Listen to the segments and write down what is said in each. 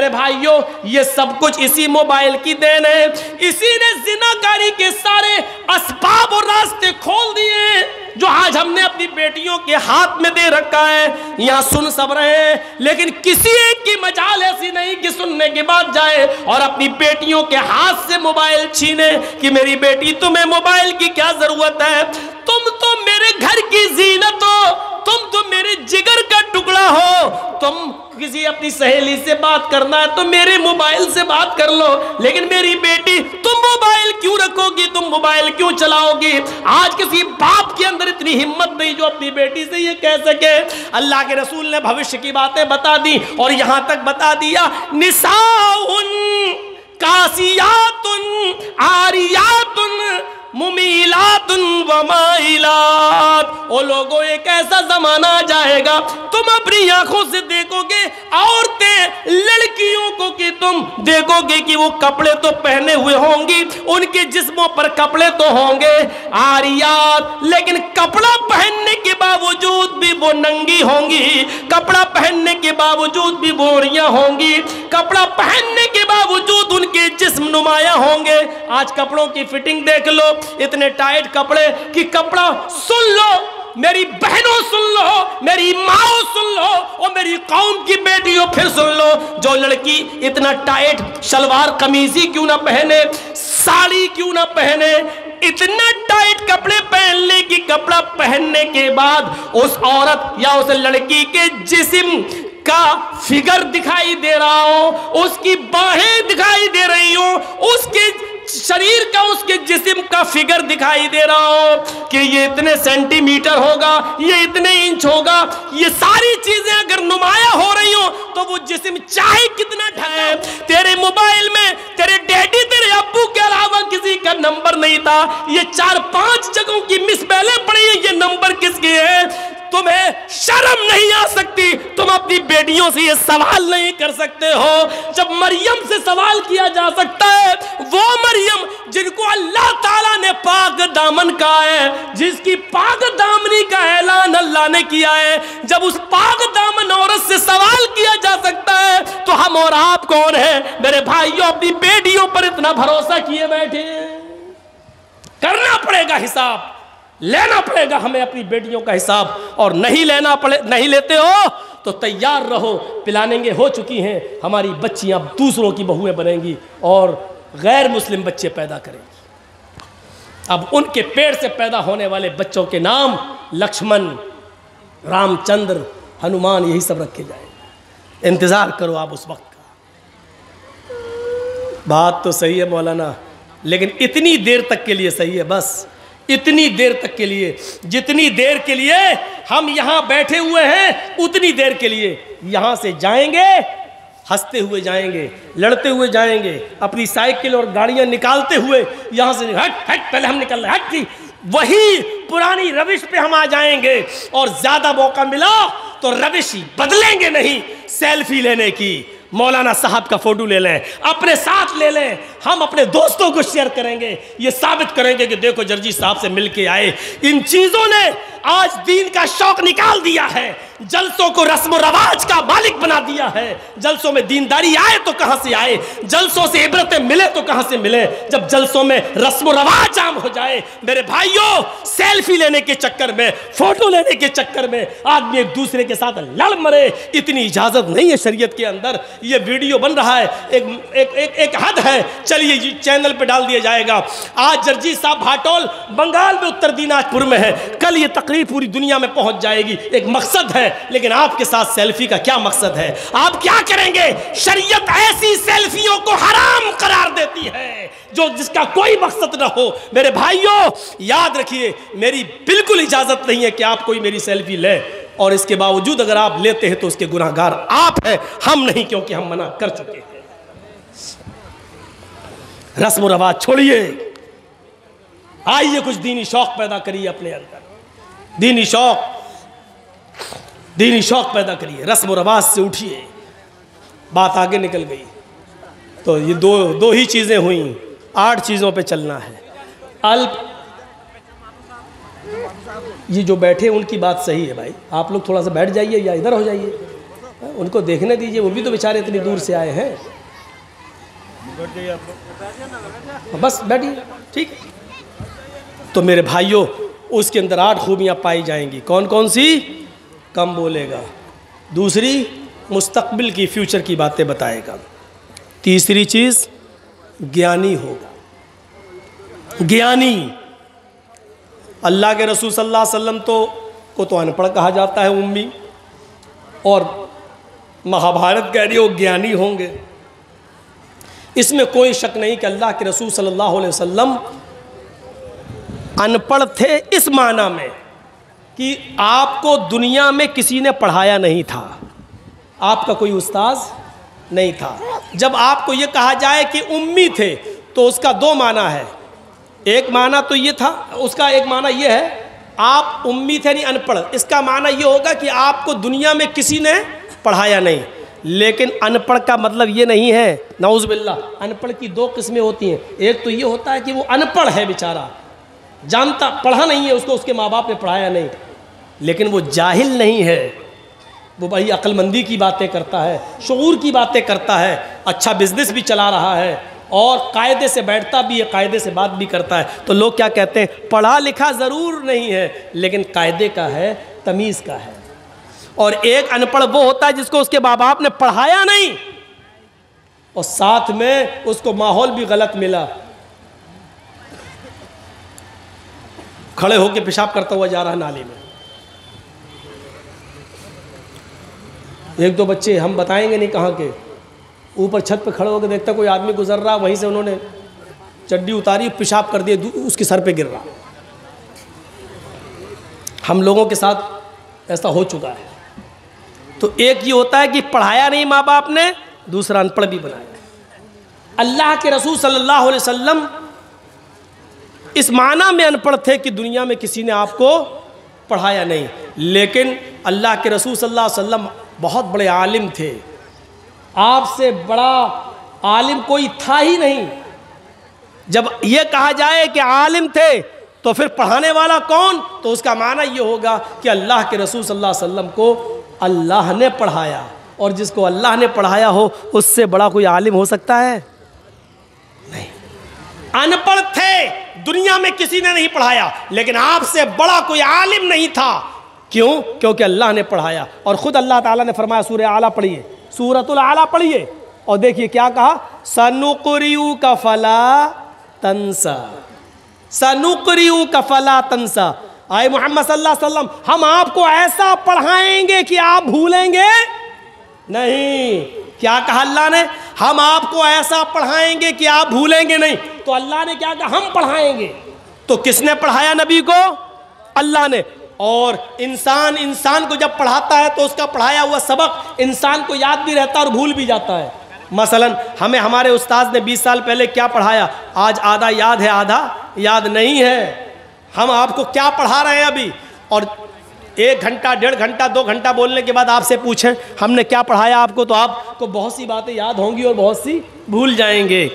میرے بھائیوں یہ سب کچھ اسی موبائل کی دین ہے. اسی نے زناکاری کے سارے اسباب اور راستے کھول دیے جو آج ہم نے اپنی بیٹیوں کے ہاتھ میں دے رکھا ہے. یہاں سن سب رہے ہیں لیکن کسی ایک کی مجال ایسی نہیں کہ سننے کے بعد جائے اور اپنی بیٹیوں کے ہاتھ سے موبائل چھینے کہ میری بیٹی تمہیں موبائل کی کیا ضرورت ہے, تم تو میرے گھر کی زینت ہو, تم تو میرے جگر کا ٹکڑا ہو, تم کسی اپنی سہیلی سے بات کرنا ہے تو میرے موبائل سے بات کر لو, لیکن میری بیٹی تم موبائل کیوں رکھو گی, تم موبائل کیوں چلاؤ گی. آج کسی باپ کے اندر اتنی ہمت نہیں جو اپنی بیٹی سے یہ کہہ سکے. اللہ کے رسول نے بھوشیہ کی باتیں بتا دی اور یہاں تک بتا دیا نساء کاسیات عاریات ممیلات و مائلات. او لوگوں ایک ایسا زمانہ جائے گا تم اپنی آنکھوں سے دیکھو گے عورتیں لڑکیوں کو کہ تم دیکھو گے کہ وہ کپڑے تو پہنے ہوئے ہوں گی, ان کے جسموں پر کپڑے تو ہوں گے عاریات, لیکن کپڑا پہننے کے باوجود بھی وہ ننگی ہوں گی, کپڑا پہننے کے باوجود بھی بوڑیاں ہوں گی, کپڑا پہننے کے باوجود ان کے جسم نمایاں ہوں گے. آج کپڑوں کی فٹنگ دیکھ لو, اتنے ٹائٹ کپڑے کہ کپڑا سن لو, میری بہنوں سن لو, میری ماں سن لو اور میری قوم کی بیٹیوں پھر سن لو, جو لڑکی اتنا ٹائٹ شلوار قمیضی کیوں نہ پہنے, ساڑی کیوں نہ پہنے, اتنا ٹائٹ کپڑے پہن لے کہ کپڑا پہننے کے بعد اس عورت یا اس لڑکی کے جسم کا فگر دکھائی دے رہا ہو, اس کی باہیں دکھائی دے رہی ہوں, اس کے شریر کا اس کے جسم کا فگر دکھائی دے رہا ہو کہ یہ اتنے سینٹی میٹر ہوگا, یہ اتنے انچ ہوگا. یہ ساری چیزیں اگر نمایاں ہو رہی ہوں تو وہ جسم چاہے کتنا ڈھائے. تیرے موبائل میں تیرے ڈیڈی تیرے ابو کے علاوہ کسی کا نمبر نہیں تھا, یہ 4-5 جگہوں کی مس بیلیں پڑی ہیں, یہ نمبر کس کے ہیں؟ تمہیں شرم نہیں آ سکتی, تم اپنی بیٹیوں سے یہ سوال نہیں کر سکتے ہو جب مریم سے سوال کیا جا سکتا ہے. وہ مریم جن کو اللہ تعالیٰ نے پاک دامن کہا ہے, جس کی پاک دامنی کا اعلان اللہ نے کیا ہے, جب اس پاک دامن عورت سے سوال کیا جا سکتا ہے تو ہم اور آپ کون ہیں؟ میرے بھائیوں اپنی بیٹیوں پر اتنا بھروسہ کیے بیٹھے ہیں. کرنا پڑے گا حساب, لینا پڑے گا ہمیں اپنی بیٹیوں کا حساب, اور نہیں لیتے ہو تو تیار رہو, پلانیں گے ہو چکی ہیں ہماری بچیاں دوسروں کی بہویں بنیں گی اور غیر مسلم بچے پیدا کریں گی. اب ان کے پیٹ سے پیدا ہونے والے بچوں کے نام لکشمن, رام چندر, ہنومان یہی سب رکھے جائیں. انتظار کرو آپ اس وقت کا. بات تو صحیح ہے مولانا, لیکن اتنی دیر تک کے لیے صحیح ہے, بس اتنی دیر تک کے لیے, جتنی دیر کے لیے ہم یہاں بیٹھے ہوئے ہیں اتنی دیر کے لیے. یہاں سے جائیں گے ہنستے ہوئے جائیں گے, لڑتے ہوئے جائیں گے, اپنی سائیکل اور گاڑیاں نکالتے ہوئے یہاں سے ہٹ پہلے ہم نکل رہے, ہٹ, وہی پرانی روش پہ ہم آ جائیں گے. اور زیادہ موقع ملا تو روش بدلیں گے نہیں, سیلفی لینے کی, مولانا صاحب کا فوٹو لے لیں, اپنے ساتھ لے لیں, ہم اپنے دوستوں کو شیئر کریں گے, یہ ثابت کریں گے کہ دیکھو جرجی صاحب سے مل کے آئے. ان چیزوں نے آج دین کا شوق نکال دیا ہے, جلسوں کو رسم و رواج کا مالک بنا دیا ہے. جلسوں میں دینداری آئے تو کہاں سے آئے, جلسوں سے عبرتیں ملے تو کہاں سے ملے, جب جلسوں میں رسم و رواج عام ہو جائے. میرے بھائیوں سیلفی لینے کے چکر میں, فوٹو لینے کے چکر میں آدمی ایک دوسرے کے ساتھ لڑ مرے, اتنی اجازت نہیں ہے شریعت کے اندر. یہ ویڈیو بن رہا ہے, ایک حد ہے, چلیے یہ چینل پہ ڈال دیا جائے گا. آج جرجی صاحب بھاٹول بنگال میں اتر دیناج پور میں ہے, کل یہ تقریر پوری دنیا میں پہنچ جائے گی. ایک مقصد ہے, لیکن آپ کے ساتھ سیلفی کا کیا مقصد ہے؟ آپ کیا کریں گے؟ شریعت ایسی سیلفیوں کو حرام قرار دیتی ہے جو جس کا کوئی مقصد نہ ہو. میرے بھائیوں یاد رکھیے, میری بالکل اجازت نہیں ہے کہ آپ کوئی میری سیلفی لیں, اور اس کے باوجود اگر آپ لیتے ہیں تو اس کے گناہگار آپ ہیں, ہم نہیں, کیونکہ ہم منع کر چکے ہیں. رسم و رواج چھوڑیے, آئیے کچھ دینی شوق پیدا کریے اپنے اندر, دینی شوق پیدا کریے, رسم و رواج سے اٹھیے. بات آگے نکل گئی تو یہ دو ہی چیزیں ہوئیں, 8 چیزوں پہ چلنا ہے. یہ جو بیٹھے ان کی بات صحیح ہے بھائی, آپ لوگ تھوڑا سا بیٹھ جائیے یا ادھر ہو جائیے, ان کو دیکھنے دیجئے، وہ بھی تو بیچارے اتنی دور سے آئے ہیں. بس بیٹھیے، ٹھیک. تو میرے بھائیوں، اس کے اندر 8 خوبیاں پائی جائیں گی. کون کون سی؟ کم بولے گا. دوسری، مستقبل کی، فیوچر کی باتیں بتائے گا. تیسری چیز، گیانی ہوگا. گیانی. اللہ کے رسول صلی اللہ علیہ وسلم کو تو ان پڑھ کہا جاتا ہے، امی، اور مہابھارت کہہ رہی ہے وہ گیانی ہوں گے. اس میں کوئی شک نہیں کہ اللہ کے رسول صلی اللہ علیہ وسلم ان پڑھ تھے اس معنی میں کہ آپ کو دنیا میں کسی نے پڑھایا نہیں تھا، آپ کا کوئی استاذ نہیں تھا. جب آپ کو یہ کہا جائے کہ امی تھے تو اس کا 2 معنی ہے. ایک معنی تو یہ تھا، اس کا ایک معنی یہ ہے آپ امی تھے نہیں ان پڑھ. اس کا معنی یہ ہوگا کہ آپ کو دنیا میں کسی نے پڑھایا نہیں. لیکن ان پڑھ کا مطلب یہ نہیں ہے، نعوذ باللہ. ان پڑھ کی 2 قسمیں ہوتی ہیں. ایک تو یہ ہوتا ہے کہ وہ ان پڑھ ہے بیچارہ، جانتا، پڑھا نہیں ہے، اس کو اس کے ماں باپ نے پڑھایا نہیں. لیکن وہ جاہل نہیں ہے، وہ بھائی عقل مندی کی باتیں کرتا ہے، شعور کی باتیں کرتا ہے، اچھا بزنس بھی چلا رہا ہے، اور قاعدے سے بیٹھتا بھی ہے، قاعدے سے بات بھی کرتا ہے. تو لوگ کیا کہتے ہیں؟ پڑھا لکھا ضرور نہیں ہے لیکن قاعدے کا ہے، تمیز کا ہے. اور ایک ان پڑھ وہ ہوتا ہے جس کو اس کے ماں باپ نے پڑھایا نہیں اور ساتھ میں اس کو ماحول بھی غلط ملا، کھڑے ہو کے پیشاب کرتا ہوا جا رہا نالی میں. ایک دو بچے ہم بتائیں گے نہیں کہاں کے، اوپر چھت پہ کھڑے ہو کے دیکھتا کوئی آدمی گزر رہا، وہیں سے انہوں نے چڈی اتاری، پیشاب کر دیا، اس کے سر پہ گر رہا. ہم لوگوں کے ساتھ ایسا ہو چکا ہے. تو ایک یہ ہوتا ہے کہ پڑھایا نہیں ماں باپ نے، دوسرا ان پڑھ بھی بنایا. اللہ کے رسول صلی اللہ علیہ وسلم اس معنی میں ان پڑھ تھے کہ دنیا میں کسی نے آپ کو پڑھایا نہیں. لیکن اللہ کے رسول صلی اللہ علیہ وسلم بہت بڑے عالم تھے، آپ سے بڑا عالم کوئی تھا ہی نہیں. جب یہ کہا جائے کہ عالم تھے تو پھر پڑھانے والا کون؟ تو اس کا معنی یہ ہوگا کہ اللہ کے رسول صلی اللہ علیہ وسلم کو اللہ نے پڑھایا، اور جس کو اللہ نے پڑھایا ہو اس سے بڑا کوئی عالم ہو سکتا ہے؟ نہیں. ان پڑھ تھے، دنیا میں کسی نے نہیں پڑھایا، لیکن آپ سے بڑا کوئی عالم نہیں تھا. کیوں؟ کیونکہ اللہ نے پڑھایا. اور خود اللہ تعالیٰ نے فرمایا، سورہ اعلیٰ پڑھیے، سورۃ الاعلیٰ پڑھیے، اور دیکھیے کیا کہا، سَنُقْرِئُكَ فَلَا تَنْسَى، سَنُقْرِئُكَ فَلَا تَنْسَى. آئے محمد صلی اللہ علیہ وسلم، ہم آپ کو ایسا پڑھائیں گے کہ آپ بھولیں گے نہیں. کیا کہا اللہ نے؟ ہم آپ کو ایسا پڑھائیں گے کہ آپ بھولیں گے نہیں. تو اللہ نے کیا کہا؟ ہم پڑھائیں گے. تو کس نے پڑھایا نبی کو؟ اللہ نے. اور انسان کو جب پڑھاتا ہے تو اس کا پڑھایا ہوا سبق انسان کو یاد بھی رہتا ہے اور بھول بھی جاتا ہے. مثلا ہمیں ہمارے استاذ نے 20 سال پہلے کیا پڑھایا، آج آدھا یاد ہے، آدھا یاد نہیں ہے. ہم آپ کو کیا پڑھا رہے ہیں ابھی، اور 1 گھنٹہ 1.5 گھنٹہ 2 گھنٹہ بولنے کے بعد آپ سے پوچھیں ہم نے کیا پڑھایا آپ کو، تو آپ کو بہت سی باتیں یاد ہوں گی اور بہت سی بھول جائیں گے.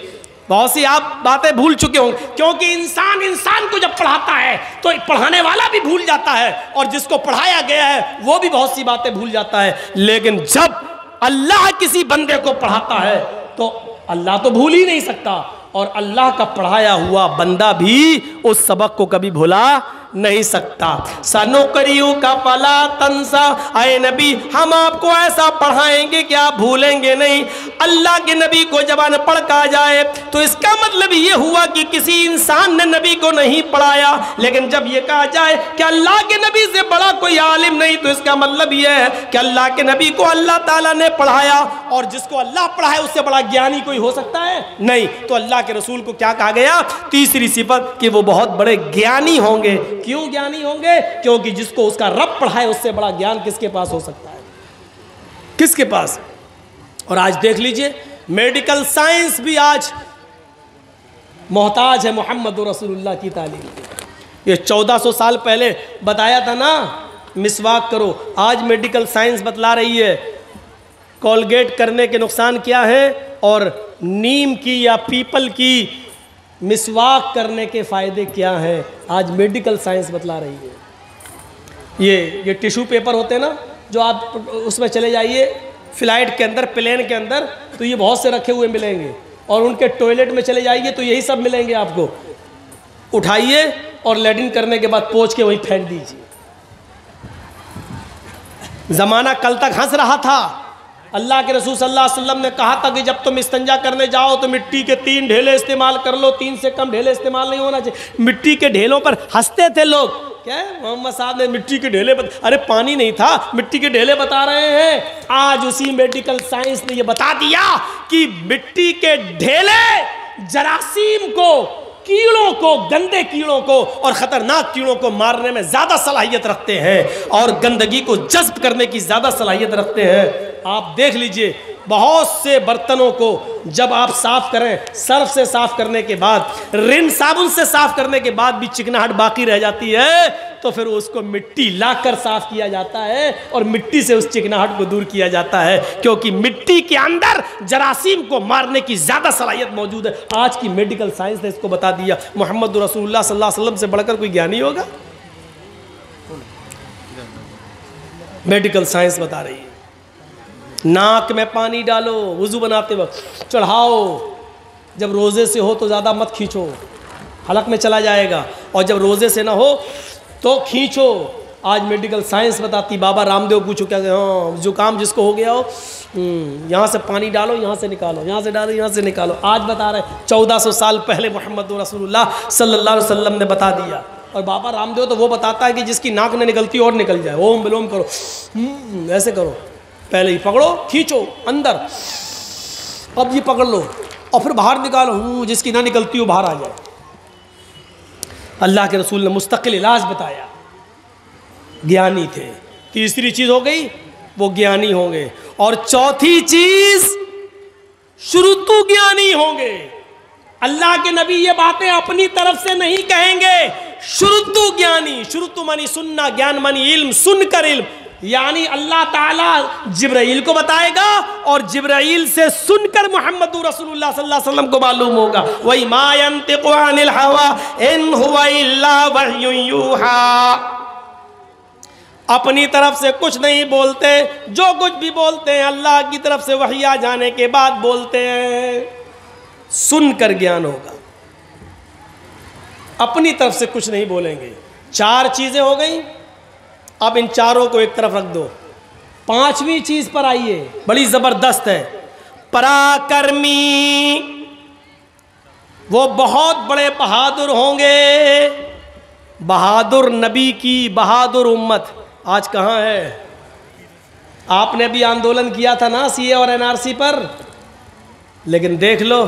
بہت سی آپ باتیں بھول چکے ہوں گے، کیونکہ انسان کو جب پڑھاتا ہے تو پڑھانے والا بھی بھول جاتا ہے، اور جس کو پڑھایا گیا ہے وہ بھی بہت سی باتیں بھول جاتا ہے. لیکن جب اللہ کسی بندے کو پڑھاتا ہے تو اللہ تو بھول ہی نہیں سکتا، اور اللہ کا پڑھایا ہوا بندہ بھی اس سبق کو کبھی بھلا نہیں سکتا. سَنُقْرِئُكَ فَلَا تَنْسَى. اے نبی ہم آپ کو ایسا پڑھائیں گے کہ آپ بھولیں گے نہیں. اللہ کے نبی کو جب ان پڑھ کہا جائے تو اس کا مطلب یہ ہوا کہ کسی انسان نے نبی کو نہیں پڑھایا. لیکن جب یہ کہا جائے کہ اللہ کے نبی سے بڑا کوئی عالم نہیں، تو اس کا مطلب یہ ہے کہ اللہ کے نبی کو اللہ تعالیٰ نے پڑھایا، اور جس کو اللہ پڑھائے اس سے بڑا گیانی کوئی ہو سکتا ہے؟ نہیں. تو اللہ کے رسول کو کیا کہا گیا؟ تیسری صفت کہ وہ بہت بڑے گیانی ہوں گے. کیوں گیانی ہوں گے؟ کیونکہ جس کو اس کا رب پڑھائے اس سے بڑا گیان کس کے پاس ہو سکتا ہے؟ کس کے پاس؟ اور آج دیکھ لیجئے میڈیکل سائنس بھی آج محتاج ہے محمد رسول اللہ کی تعلیم. یہ 1400 سال پہلے بتایا تھا نا مسواک کرو، آج میڈیکل سائنس بتلا رہی ہے کولگیٹ کرنے کے نقصان کیا ہے، اور نیم کی یا پیپل کی مسواک کرنے کے فائدے کیا ہیں. آج میڈیکل سائنس بتلا رہی ہے. یہ ٹیشو پیپر ہوتے ہیں نا، جو آپ اس میں چلے جائیے فلائٹ کے اندر، پلین کے اندر تو یہ بہت سے رکھے ہوئے ملیں گے، اور ان کے ٹوائلٹ میں چلے جائیے تو یہی سب ملیں گے آپ کو. اٹھائیے اور لیٹرن کرنے کے بعد پوچھ کے وہی پھینک دیجیے. زمانہ کل تک ہنس رہا تھا. اللہ کے رسول صلی اللہ علیہ وسلم نے کہا تھا کہ جب تم استنجا کرنے جاؤ تو مٹی کے 3 ڈھیلے استعمال کر لو، 3 سے کم ڈھیلے استعمال نہیں ہونا چاہیے. مٹی کے ڈھیلوں پر ہنستے تھے لوگ. کیا محمد صاحب نے مٹی کے ڈھیلے ارے پانی نہیں تھا، مٹی کے ڈھیلے بتا رہے ہیں. آج اسی میڈیکل سائنس نے یہ بتا دیا کہ مٹی کے ڈھیلے جراثیم کو، کیڑوں کو، گندے کیڑوں کو اور خطرناک کیڑوں کو مارنے میں زیادہ صلاحیت رکھتے ہیں اور گندگی کو جذب کرنے کی زیادہ صلاحیت رکھتے ہیں. آپ دیکھ لیجئے بہت سے برتنوں کو جب آپ صاف کریں، سرف سے صاف کرنے کے بعد، رن صابن سے صاف کرنے کے بعد بھی چکناہٹ باقی رہ جاتی ہے تو پھر اس کو مٹی لا کر صاف کیا جاتا ہے اور مٹی سے اس چکناہٹ کو دور کیا جاتا ہے، کیونکہ مٹی کے اندر جراثیم کو مارنے کی زیادہ صلاحیت موجود ہے. آج کی میڈیکل سائنس نے اس کو بتا دیا. محمد رسول اللہ صلی اللہ علیہ وسلم سے بڑھ کر کوئی گیانی ہوگا؟ میڈیکل سائنس بتا رہی ہے. ناک میں پانی ڈالو وضو بناتے وقت، چڑھاؤ. جب روزے سے ہو تو زیادہ مت کھینچو، حلق میں چلا جائے گا، اور جب روزے سے نہ ہو تو کھینچو. آج میڈیکل سائنس بتاتی. بابا رام دیو پوچھو کیا، ہاں زکام جس کو ہو گیا ہو یہاں سے پانی ڈالو، یہاں سے نکالو، یہاں سے ڈالو، یہاں سے نکالو. آج بتا رہے 1400 سال پہلے محمد رسول اللہ صلی اللہ علیہ وسلم نے بتا دیا. اور بابا رام دیو تو وہ بتاتا ہے کہ جس کی ناک نہ نکلتی اور نکل جائے، اوم بلوم کرو، ایسے کرو، پہلے ہی پکڑو، کھینچو اندر، اب یہ پکڑ لو اور پھر باہر نکالو، جس کی نہ نکلتی وہ باہر آ جائے. اللہ کے رسول نے مستقل علاج بتایا. گیانی تھے. تیسری چیز ہو گئی وہ گیانی ہوں گے، اور چوتھی چیز شروطو گیانی ہوں گے. اللہ کے نبی یہ باتیں اپنی طرف سے نہیں کہیں گے. شروطو گیانی، شروطو مانی سننا، گیان مانی علم، سن کر علم. یعنی اللہ تعالیٰ جبرائیل کو بتائے گا اور جبرائیل سے سن کر محمد رسول اللہ صلی اللہ علیہ وسلم کو معلوم ہوگا. وَإِ مَا يَنْتِقُ عَنِ الْهَوَىٰ إِنْ هُوَ إِلَّا وَحْيٌ يُوحَىٰ. اپنی طرف سے کچھ نہیں بولتے، جو کچھ بھی بولتے ہیں اللہ کی طرف سے وحی آ جانے کے بعد بولتے ہیں. سن کر گیان ہوگا، اپنی طرف سے کچھ نہیں بولیں گے. 4 چیزیں ہو گئیں. اب ان 4 کو ایک طرف رکھ دو. 5ویں چیز پر آئیے، بڑی زبردست ہے. پراکرمی، وہ بہت بڑے بہادر ہوں گے. بہادر نبی کی بہادر امت آج کہاں ہے؟ آپ نے بھی آندولن کیا تھا نا سی اے اور NRC پر، لیکن دیکھ لو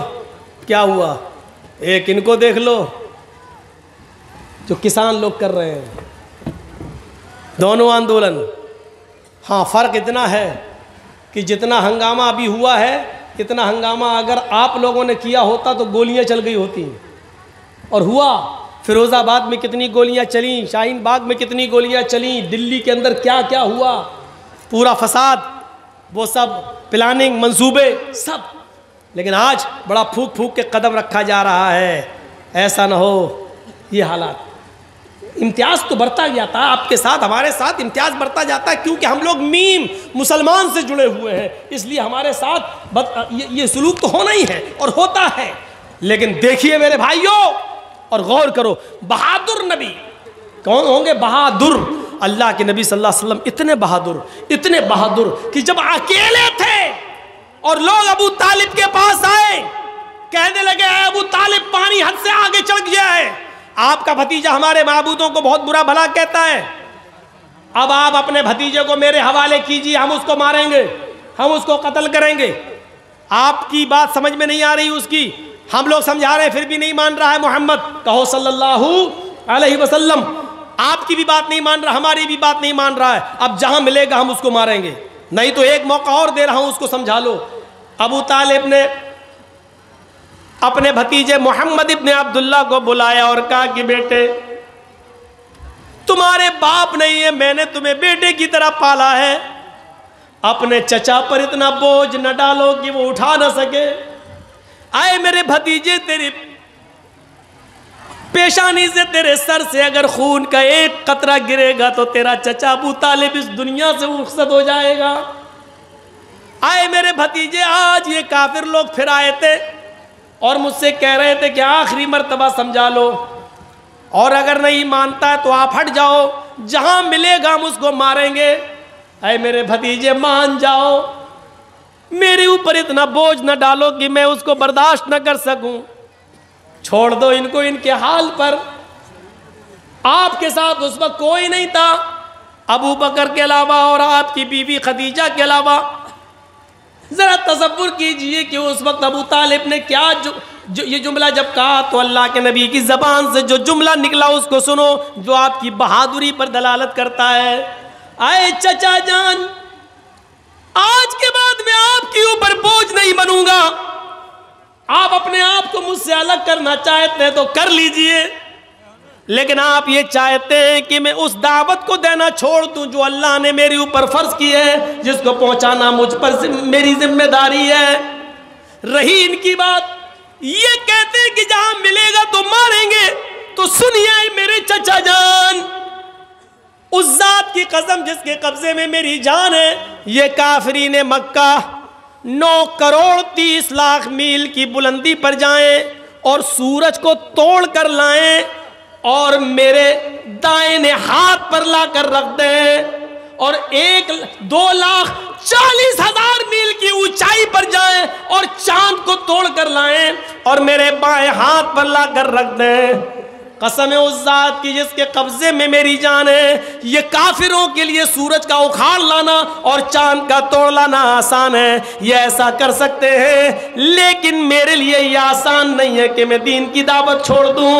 کیا ہوا. ایک ان کو دیکھ لو جو کسان لوگ کر رہے ہیں، دونوں آندولن. ہاں فرق اتنا ہے کہ جتنا ہنگامہ ابھی ہوا ہے، اتنا ہنگامہ اگر آپ لوگوں نے کیا ہوتا تو گولیاں چل گئی ہوتی. اور ہوا. فیروز آباد میں کتنی گولیاں چلیں، شاہین باغ میں کتنی گولیاں چلیں، دلی کے اندر کیا کیا ہوا، پورا فساد، وہ سب پلاننگ، منصوبے سب. لیکن آج بڑا پھونک پھونک کے قدم رکھا جا رہا ہے. ایسا نہ ہو یہ حالات. امتیاز تو بڑھتا جاتا ہے، آپ کے ساتھ ہمارے ساتھ امتیاز بڑھتا جاتا ہے، کیونکہ ہم لوگ میم مسلمان سے جڑے ہوئے ہیں، اس لیے ہمارے ساتھ یہ سلوک تو ہونا ہی ہے اور ہوتا ہے. لیکن دیکھیے میرے بھائیوں اور غور کرو، بہادر نبی کون ہوں گے؟ بہادر. اللہ کے نبی صلی اللہ علیہ وسلم اتنے بہادر کہ جب اکیلے تھے اور لوگ ابو طالب کے پاس آئے، کہنے لگے اے ابو طالب پانی حد سے آگے چڑھ گیا ہے، آپ کا بھتیجا ہمارے معبودوں کو بہت برا بھلا کہتا ہے، اب آپ اپنے بھتیجے کو میرے حوالے کیجیے، ہم اس کو ماریں گے، ہم اس کو قتل کریں گے. آپ کی بات سمجھ میں نہیں آ رہی اس کی، ہم لوگ سمجھا رہے ہیں پھر بھی نہیں مان رہا ہے. محمد کہو صلی اللہ علیہ وسلم، آپ کی بھی بات نہیں مان رہا، ہماری بھی بات نہیں مان رہا ہے، اب جہاں ملے گا ہم اس کو ماریں گے، نہیں تو ایک موقع اور دے رہا ہوں اس کو سمجھا لو. ابو طالب نے اپنے بھتیجے محمد ابن عبداللہ کو بلایا اور کہا کہ بیٹے تمہارے باپ نہیں ہے، میں نے تمہیں بیٹے کی طرح پالا ہے، اپنے چچا پر اتنا بوجھ نہ ڈالو کہ وہ اٹھا نہ سکے. آئے میرے بھتیجے، تیری پیشانی سے، تیرے سر سے اگر خون کا ایک قطرہ گرے گا تو تیرا چچا ابو طالب اس دنیا سے رخصت ہو جائے گا. آئے میرے بھتیجے، آج یہ کافر لوگ پھر آئے تھے اور مجھ سے کہہ رہے تھے کہ آخری مرتبہ سمجھا لو، اور اگر نہیں مانتا ہے تو آپ ہٹ جاؤ، جہاں ملے گا ہم اس کو ماریں گے۔ اے میرے بھتیجے مان جاؤ، میرے اوپر اتنا بوجھ نہ ڈالو کہ میں اس کو برداشت نہ کر سکوں، چھوڑ دو ان کو ان کے حال پر۔ آپ کے ساتھ اس وقت کوئی نہیں تھا ابو بکر کے علاوہ اور آپ کی بیوی خدیجہ کے علاوہ۔ ذرا تصور کیجئے کہ اس وقت ابو طالب نے کیا یہ جملہ جب کہا تو اللہ کے نبی کی زبان سے جو جملہ نکلا اس کو سنو، جو آپ کی بہادری پر دلالت کرتا ہے۔ اے چچا جان، آج کے بعد میں آپ کے اوپر بوجھ نہیں بنوں گا، آپ اپنے آپ کو مجھ سے الگ کرنا چاہتے ہیں تو کر لیجئے، لیکن آپ یہ چاہتے ہیں کہ میں اس دعوت کو دینا چھوڑ دوں جو اللہ نے میرے اوپر فرض کی ہے، جس کو پہنچانا مجھ پر میری ذمہ داری ہے۔ رہی ان کی بات، یہ کہتے ہیں کہ جہاں ملے گا تو ماریں گے، تو سنیے میرے چچا جان، اس ذات کی قسم جس کے قبضے میں میری جان ہے، یہ کافرین مکہ 9,30,00,000 میل کی بلندی پر جائیں اور سورج کو توڑ کر لائیں اور میرے دائیں ہاتھ پر لا کر رکھ دیں، اور 2,40,000 میل کی اونچائی پر جائیں اور چاند کو توڑ کر لائیں اور میرے بائیں ہاتھ پر لا کر رکھ دیں۔ قسم اس ذات کی جس کے قبضے میں میری جان ہے، یہ کافروں کے لیے سورج کا اکھاڑ لانا اور چاند کا توڑ لانا آسان ہے، یہ ایسا کر سکتے ہیں، لیکن میرے لیے یہ آسان نہیں ہے کہ میں دین کی دعوت چھوڑ دوں،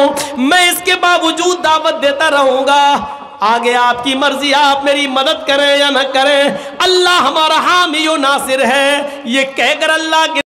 میں اس کے باوجود دعوت دیتا رہوں گا۔ آگے آپ کی مرضی، آپ میری مدد کریں یا نہ کریں، اللہ ہمارا حامی و ناصر ہے۔ یہ کہہ کر اللہ کے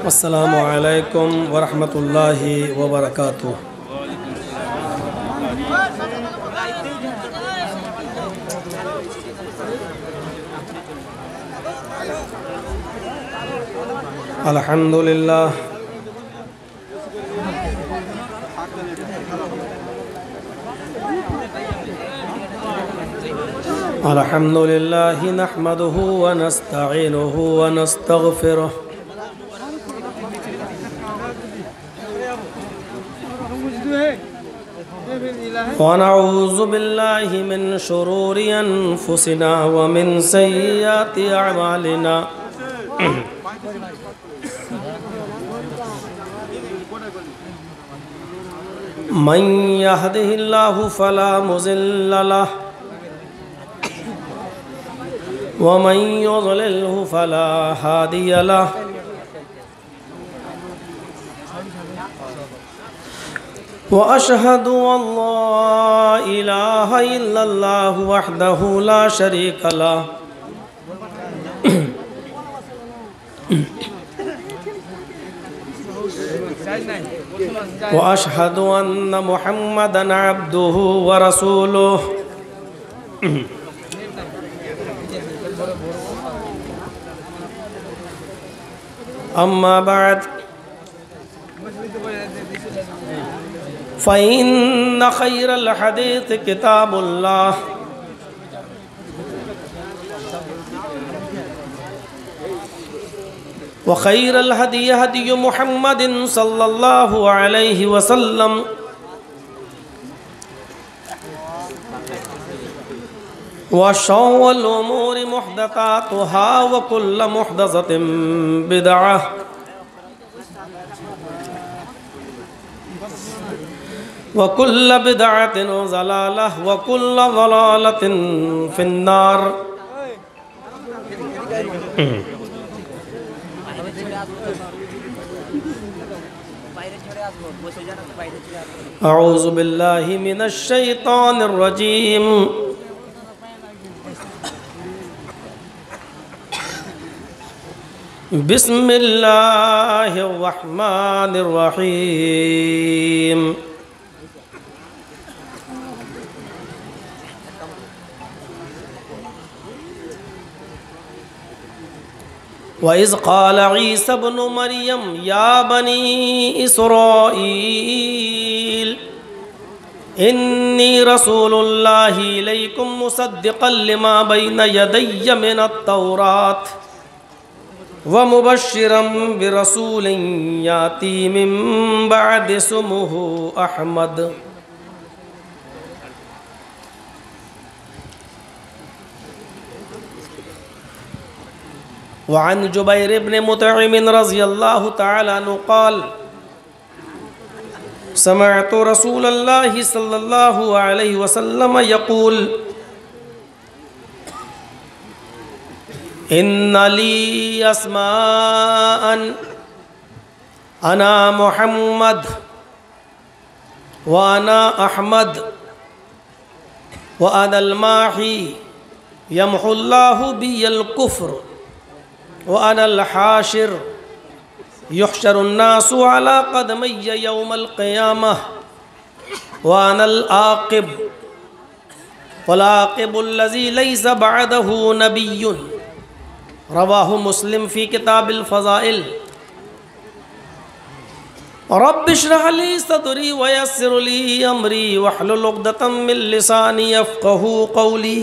السلام علیکم ورحمۃ اللہ وبرکاتہ۔ الحمدللہ الحمدللہ نحمدہ ونستعینہ ونستغفرہ ونعوذ باللہ من شرور انفسنا ومن سیئات اعمالنا من يهده الله فلا مضل له ومن يضلله فلا هادي له وأشهد أن لا إله إلا الله وحده لا شريك له وأشهد أن محمدًا عبده ورسوله أما بعد فإن خير الحديث كتاب الله وخير الهدي هدي محمد صلى الله عليه وسلم وشر الأمور محدثاتها وكل محدثة بدعة وكل بدعة ضلالة وكل ضلالة في النار أعوذ بالله من الشيطان الرجيم بسم اللہ الرحمن الرحیم وَإِذْ قَالَ عِيسَى ابْنُ مَرْيَمَ يَا بَنِي إِسْرَائِيلَ إِنِّي رَسُولُ اللَّهِ إِلَيْكُمْ مُصَدِّقًا لِمَا بَيْنَ يَدَيَّ مِنَ التَّوْرَاةِ وَمُبَشِّرًا بِرَسُولٍ يَأْتِي مِن بَعْدِ اسْمُهُ أَحْمَدُ وعن جبیر بن مطعم رضی اللہ تعالی عنہ قال سمعت رسول اللہ صلی اللہ علیہ وسلم یقول ان لی اسماء انا محمد وانا احمد وانا الماحی یمحو اللہ بی الکفر وأنا الحاشر يحشر الناس على قدمي يوم القيامة وأنا العاقب والعاقب الذي ليس بعده نبي رواه مسلم في كتاب الفضائل رب اشرح لي صدري ويسر لي أمري واحلل عقدة من لساني يفقهوا قولي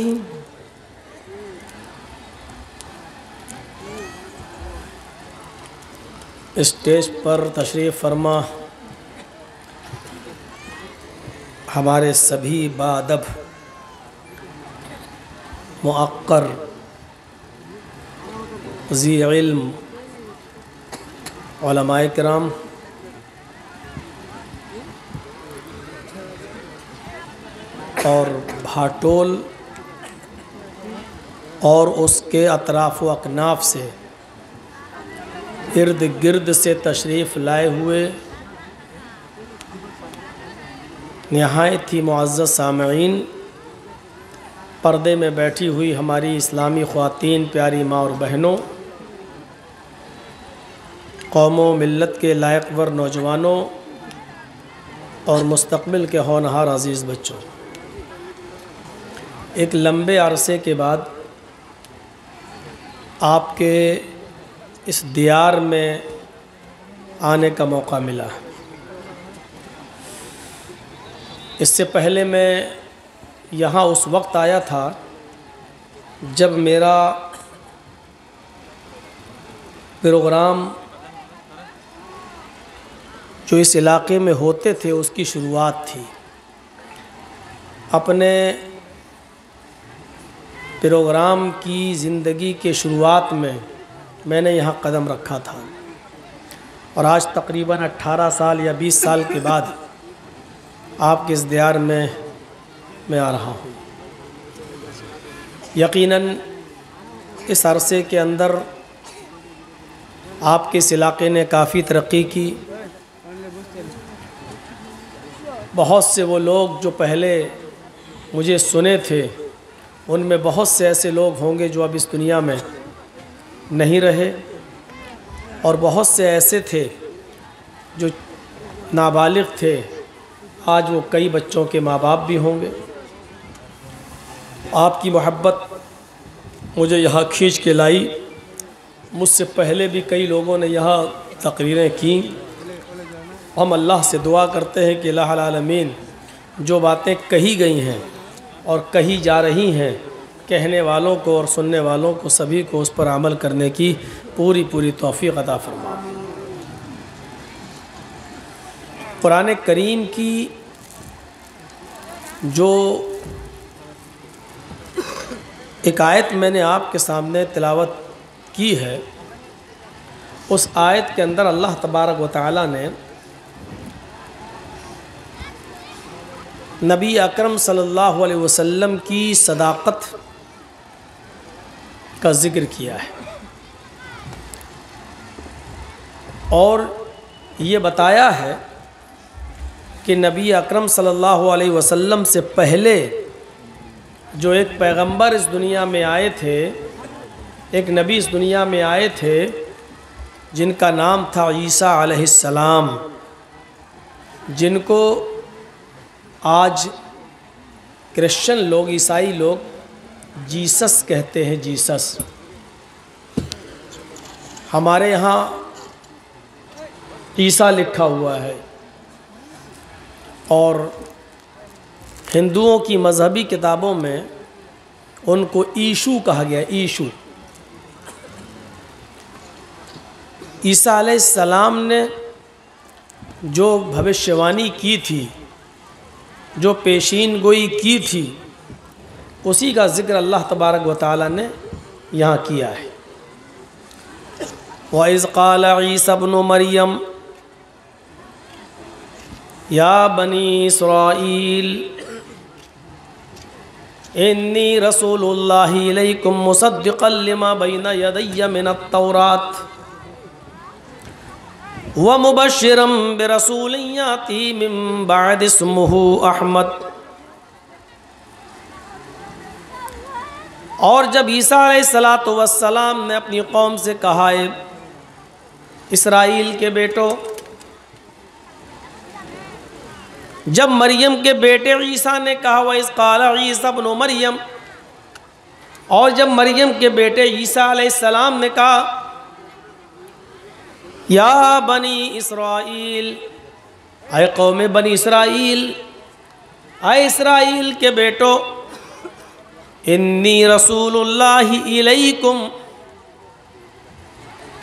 اسٹیج پر تشریف فرما ہمارے سبھی باادب معقر ذی علم علماء کرام اور بھاٹول اور اس کے اطراف و اکناف سے ارد گرد سے تشریف لائے ہوئے نہایت ہی معزز سامعین، پردے میں بیٹھی ہوئی ہماری اسلامی خواتین، پیاری ماں اور بہنوں، قوم و ملت کے لائق ور نوجوانوں اور مستقبل کے ہونہار عزیز بچوں، ایک لمبے عرصے کے بعد آپ کے اس دیار میں آنے کا موقع ملا۔ اس سے پہلے میں یہاں اس وقت آیا تھا جب میرا پروگرام جو اس علاقے میں ہوتے تھے اس کی شروعات تھی۔ اپنے پروگرام کی زندگی کے شروعات میں نے یہاں قدم رکھا تھا، اور آج تقریباً 18 سال یا 20 سال کے بعد آپ کے اس دیار میں آ رہا ہوں۔ یقیناً اس عرصے کے اندر آپ کے اس علاقے نے کافی ترقی کی۔ بہت سے وہ لوگ جو پہلے مجھے سنے تھے، ان میں بہت سے ایسے لوگ ہوں گے جو اب اس دنیا میں نہیں رہے، اور بہت سے ایسے تھے جو نابالغ تھے، آج وہ کئی بچوں کے ماں باپ بھی ہوں گے۔ آپ کی محبت مجھے یہاں کھینچ کے لائی۔ مجھ سے پہلے بھی کئی لوگوں نے یہاں تقریریں کیں۔ ہم اللہ سے دعا کرتے ہیں کہ الہ العالمین جو باتیں کہی گئی ہیں اور کہی جا رہی ہیں، کہنے والوں کو اور سننے والوں کو سبھی کو اس پر عمل کرنے کی پوری توفیق عطا فرما۔ قرآن کریم کی جو ایک آیت میں نے آپ کے سامنے تلاوت کی ہے، اس آیت کے اندر اللہ تبارک و تعالی نے نبی اکرم صلی اللہ علیہ وسلم کی صداقت کا ذکر کیا ہے، اور یہ بتایا ہے کہ نبی اکرم صلی اللہ علیہ وسلم سے پہلے جو ایک پیغمبر اس دنیا میں آئے تھے، ایک نبی اس دنیا میں آئے تھے، جن کا نام تھا عیسیٰ علیہ السلام، جن کو آج کرسچن لوگ، عیسائی لوگ جیسس کہتے ہیں، جیسس۔ ہمارے یہاں عیسیٰ لکھا ہوا ہے، اور ہندوؤں کی مذہبی کتابوں میں ان کو ایشو کہا گیا، ایشو۔ عیسیٰ علیہ السلام نے جو بھوشیوانی کی تھی، جو پیشین گوئی کی تھی، اسی کا ذکر اللہ تبارک و تعالیٰ نے یہاں کیا ہے۔ وَإِذْ قَالَ عِيسَى ابْنُ مَرْيَمَ يَا بَنِي إِسْرَائِيلَ إِنِّي رَسُولُ اللَّهِ إِلَيْكُمْ مُصَدِّقًا لِمَا بَيْنَ يَدَيَّ مِنَ التَّوْرَاةِ وَمُبَشِّرًا بِرَسُولٍ يَأْتِي مِن بَعْدِي اسْمُهُ أَحْمَدُ۔ اور جب عیسیٰ علیہ السلام نے اپنی قوم سے کہا، اسرائیل کے بیٹو، جب مریم کے بیٹے عیسیٰ نے کہا، وَإِذْ قَالَ عِيسَى ابْنُ مَرْيَمَ، اور جب مریم کے بیٹے عیسیٰ علیہ السلام نے کہا، یا بنی اسرائیل، اے قوم بنی اسرائیل، اے اسرائیل کے بیٹو، انی رسول اللہ الیکم،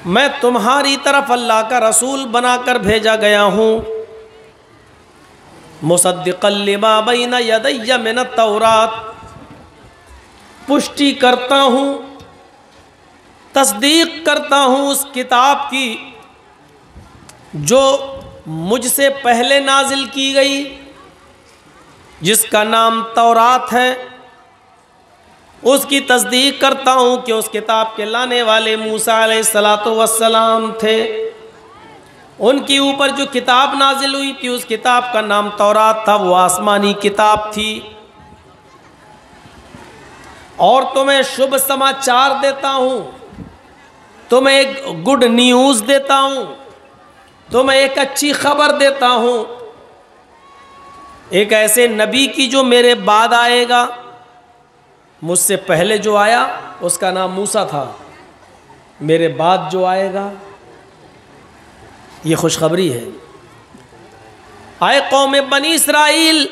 میں تمہاری طرف اللہ کا رسول بنا کر بھیجا گیا ہوں، مصدقا لما بین یدی من التورات، پشٹی کرتا ہوں، تصدیق کرتا ہوں اس کتاب کی جو مجھ سے پہلے نازل کی گئی، جس کا نام تورات ہے۔ اس کی تصدیق کرتا ہوں کہ اس کتاب کے لانے والے موسیٰ علیہ السلام تھے، ان کے اوپر جو کتاب نازل ہوئی تھی اس کتاب کا نام تورات تھا، وہ آسمانی کتاب تھی۔ اور تمہیں شبھ سماچار دیتا ہوں، تمہیں ایک گڈ نیوز دیتا ہوں، تمہیں ایک اچھی خبر دیتا ہوں، ایک ایسے نبی کی جو میرے بعد آئے گا۔ مجھ سے پہلے جو آیا اس کا نام موسیٰ تھا، میرے بعد جو آئے گا یہ خوشخبری ہے۔ اے قوم بنی اسرائیل،